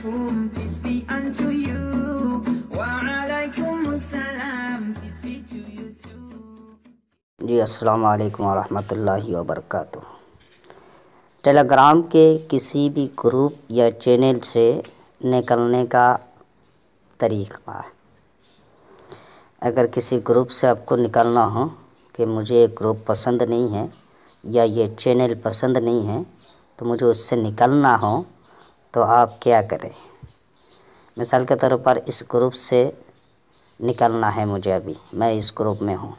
alaikum, peace be unto you. Wa alaikum assalam, peace be to you too. जी अस्सलाम वालेकुम वरहमतुल्लाहि वबरकातुह। Telegram के किसी भी ग्रुप या चैनल से निकलने का तरीक़ा। अगर किसी ग्रुप से आपको निकलना हो कि मुझे ये ग्रुप पसंद नहीं है या ये चैनल पसंद नहीं है, तो मुझे उससे निकलना हो तो आप क्या करें। मिसाल के तौर पर इस ग्रुप से निकलना है मुझे, अभी मैं इस ग्रुप में हूँ,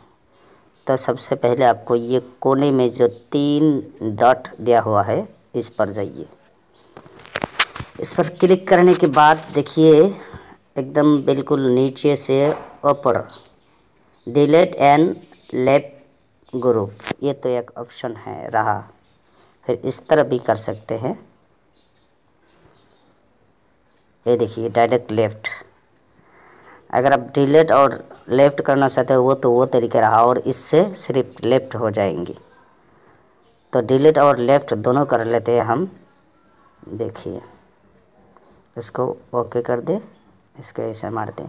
तो सबसे पहले आपको ये कोने में जो 3 डॉट दिया हुआ है इस पर जाइए। इस पर क्लिक करने के बाद देखिए एकदम बिल्कुल नीचे से ऊपर डिलीट एंड लेफ्ट ग्रुप, ये तो एक ऑप्शन है रहा। फिर इस तरह भी कर सकते हैं, ये देखिए डायरेक्ट लेफ़्ट। अगर आप डिलीट और लेफ़्ट करना चाहते हो वो तरीका रहा, और इससे सिर्फ लेफ़्ट हो जाएंगी। तो डिलीट और लेफ़्ट दोनों कर लेते हैं हम। देखिए इसको ओके कर दे, इसको ऐसे मार दें,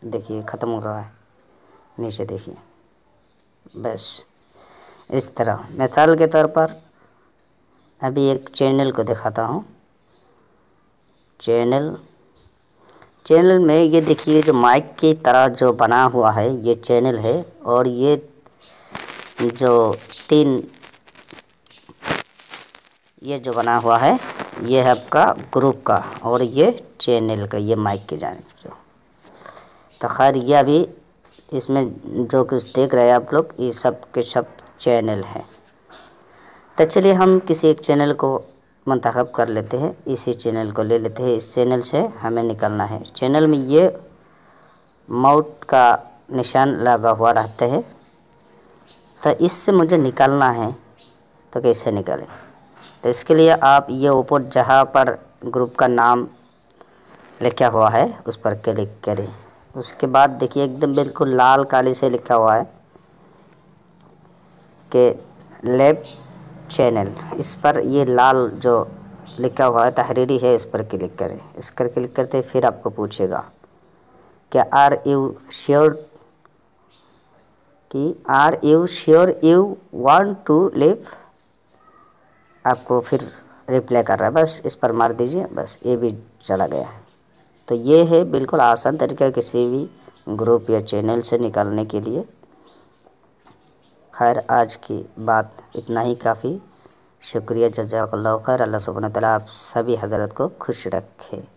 देखिए ख़त्म हो रहा है नीचे, देखिए बस इस तरह। मिसाल के तौर पर अभी एक चैनल को दिखाता हूँ। चैनल में ये देखिए जो माइक की तरह जो बना हुआ है ये चैनल है, और ये जो 3 ये जो बना हुआ है ये है आपका ग्रुप का, और ये चैनल का, ये माइक की जानिब जो। तो खैर ये अभी इसमें जो कुछ देख रहे हैं आप लोग, ये सब के सब चैनल हैं। तो चलिए हम किसी एक चैनल को मंतखब कर लेते हैं, इसी चैनल को ले लेते हैं। इस चैनल से हमें निकलना है। चैनल में ये माउस का निशान लगा हुआ रहता है, तो इससे मुझे निकलना है, तो कैसे निकलें। तो इसके लिए आप ये ऊपर जहाँ पर ग्रुप का नाम लिखा हुआ है उस पर क्लिक करें। उसके बाद देखिए एकदम बिल्कुल लाल काली से लिखा हुआ है कि लेफ्ट चैनल, इस पर ये लाल जो लिखा हुआ है तहरीरी है, इस पर क्लिक करें। इस पर क्लिक करते फिर आपको पूछेगा कि are you sure you want to leave. आपको फिर रिप्लाई कर रहा है, बस इस पर मार दीजिए, बस ये भी चला गया। तो ये है बिल्कुल आसान तरीका किसी भी ग्रुप या चैनल से निकालने के लिए। खैर आज की बात इतना ही काफ़ी। शुक्रिया, जज़ाकल्लाहु खैर। अल्लाह सुब्हानहू व तआला आप सभी हज़रत को खुश रखे।